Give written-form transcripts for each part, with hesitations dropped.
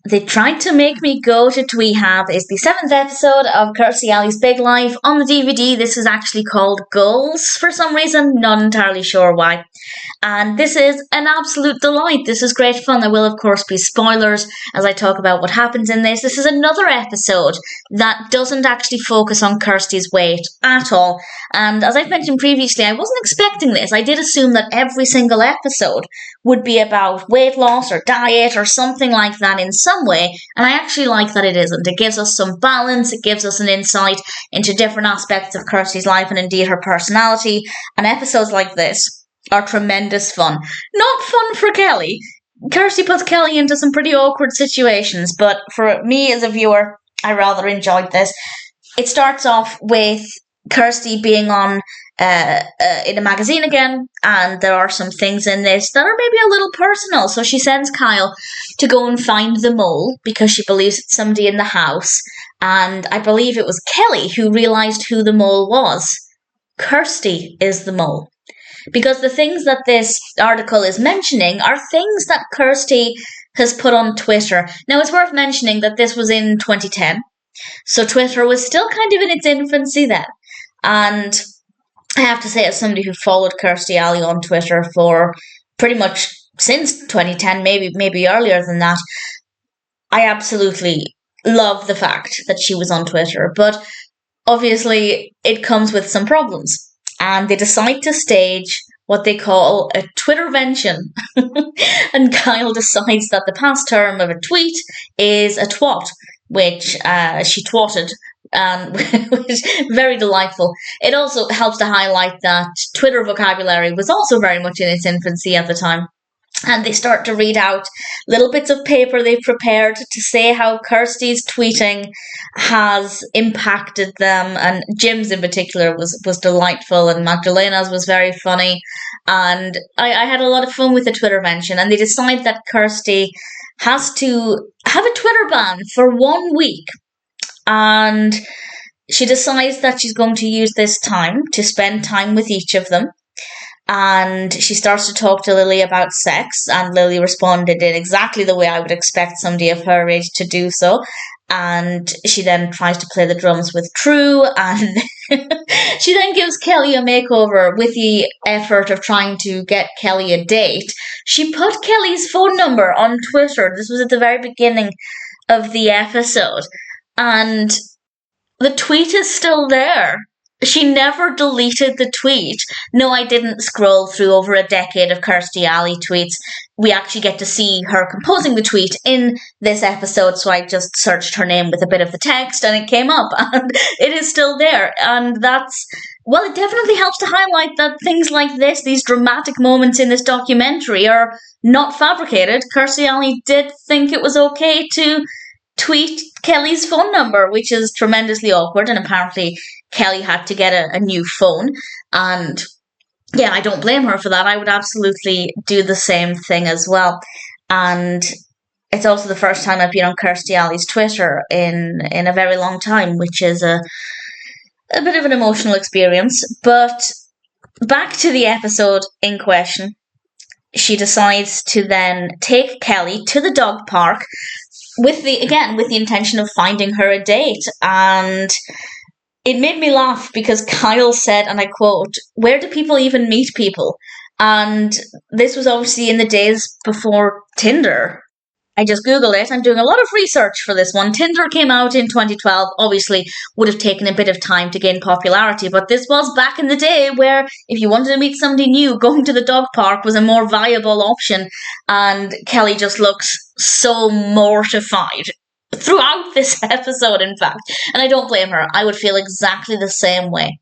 They Tried to Make Me Go to Twee-hab is the 7th episode of Kirstie Alley's Big Life. On the DVD, this is actually called Goals for some reason, not entirely sure why. And this is an absolute delight. This is great fun. There will, of course, be spoilers as I talk about what happens in this. This is another episode that doesn't actually focus on Kirstie's weight at all. And as I've mentioned previously, I wasn't expecting this. I did assume that every single episode would be about weight loss or diet or something like that in some way, and I actually like that it isn't. It gives us some balance, it gives us an insight into different aspects of Kirstie's life and indeed her personality, and episodes like this are tremendous fun. Not fun for Kelly. Kirstie puts Kelly into some pretty awkward situations, but for me as a viewer, I rather enjoyed this. It starts off with Kirstie being on in a magazine again, and there are some things in this that are maybe a little personal. So she sends Kyle to go and find the Moll because she believes it's somebody in the house. And I believe it was Kelly who realised who the Moll was. Kirstie is the Moll. Because the things that this article is mentioning are things that Kirstie has put on Twitter. Now, it's worth mentioning that this was in 2010. So Twitter was still kind of in its infancy then. And I have to say, as somebody who followed Kirstie Alley on Twitter for pretty much since 2010, maybe earlier than that, I absolutely love the fact that she was on Twitter. But obviously, it comes with some problems. And they decide to stage what they call a Twittervention. And Kyle decides that the past term of a tweet is a twat, which she twatted. Which is very delightful. It also helps to highlight that Twitter vocabulary was also very much in its infancy at the time. And they start to read out little bits of paper they've prepared to say how Kirstie's tweeting has impacted them. And Jim's in particular was delightful, and Magdalena's was very funny. And I had a lot of fun with the Twittervention. And they decide that Kirstie has to have a Twitter ban for 1 week. And she decides that she's going to use this time to spend time with each of them. And she starts to talk to Lillie about sex, and Lillie responded in exactly the way I would expect somebody of her age to do so. And she then tries to play the drums with True, and she then gives Kelly a makeover with the effort of trying to get Kelly a date. She put Kelly's phone number on Twitter. This was at the very beginning of the episode. And the tweet is still there. She never deleted the tweet. No, I didn't scroll through over a decade of Kirstie Alley tweets. We actually get to see her composing the tweet in this episode, so I just searched her name with a bit of the text and it came up, and it is still there. And that's, well, it definitely helps to highlight that things like this, these dramatic moments in this documentary, are not fabricated. Kirstie Alley did think it was okay to tweet Kelly's phone number, which is tremendously awkward, and apparently Kelly had to get a new phone, and yeah, I don't blame her for that. I would absolutely do the same thing as well. And it's also the first time I've been on Kirstie Alley's Twitter in a very long time, which is a bit of an emotional experience. But back to the episode in question. She decides to then take Kelly to the dog park with the intention of finding her a date. And it made me laugh because Kyle said, and I quote, "Where do people even meet people?" And this was obviously in the days before Tinder. I just Googled it. I'm doing a lot of research for this one. Tinder came out in 2012, obviously would have taken a bit of time to gain popularity, but this was back in the day where if you wanted to meet somebody new, going to the dog park was a more viable option. And Kelly just looks so mortified throughout this episode, in fact. And I don't blame her. I would feel exactly the same way.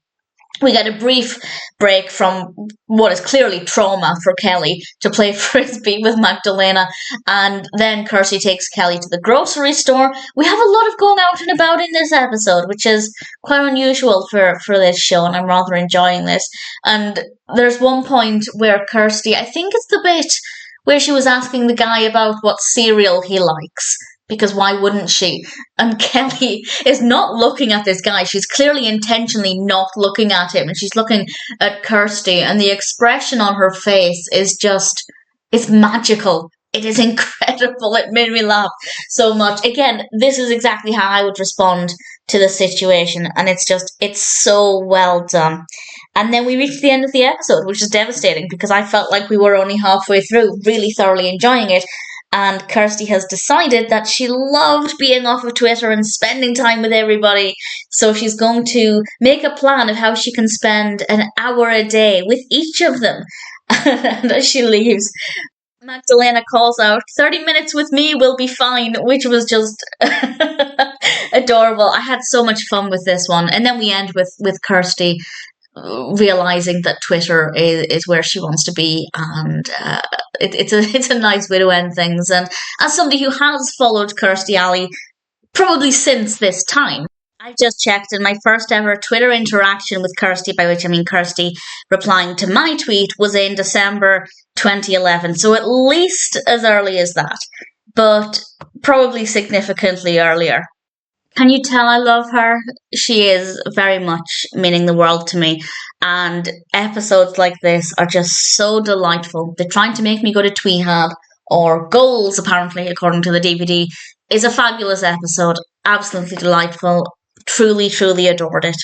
We get a brief break from what is clearly trauma for Kelly to play frisbee with Magdalena, and then Kirstie takes Kelly to the grocery store. We have a lot of going out and about in this episode, which is quite unusual for this show, and I'm rather enjoying this. And there's one point where Kirstie, I think it's the bit where she was asking the guy about what cereal he likes, because why wouldn't she? And Kelly is not looking at this guy. She's clearly intentionally not looking at him, and she's looking at Kirstie, and the expression on her face is just, it's magical. It is incredible. It made me laugh so much. Again, this is exactly how I would respond to the situation. And it's so well done. And then we reached the end of the episode, which is devastating because I felt like we were only halfway through, really thoroughly enjoying it. And Kirstie has decided that she loved being off of Twitter and spending time with everybody. So she's going to make a plan of how she can spend an hour a day with each of them. And as she leaves, Magdalena calls out, 30 minutes with me will be fine, which was just adorable. I had so much fun with this one. And then we end with Kirstie realizing that Twitter is where she wants to be, and it's a nice way to end things. And as somebody who has followed Kirstie Alley probably since this time, I just checked, and my first ever Twitter interaction with Kirstie, by which I mean Kirstie replying to my tweet, was in December 2011. So at least as early as that, but probably significantly earlier. Can you tell I love her? She is very much meaning the world to me. And episodes like this are just so delightful. They're trying to make me go to Twee-hab, or Goals, apparently, according to the DVD, is a fabulous episode. Absolutely delightful. Truly, truly adored it.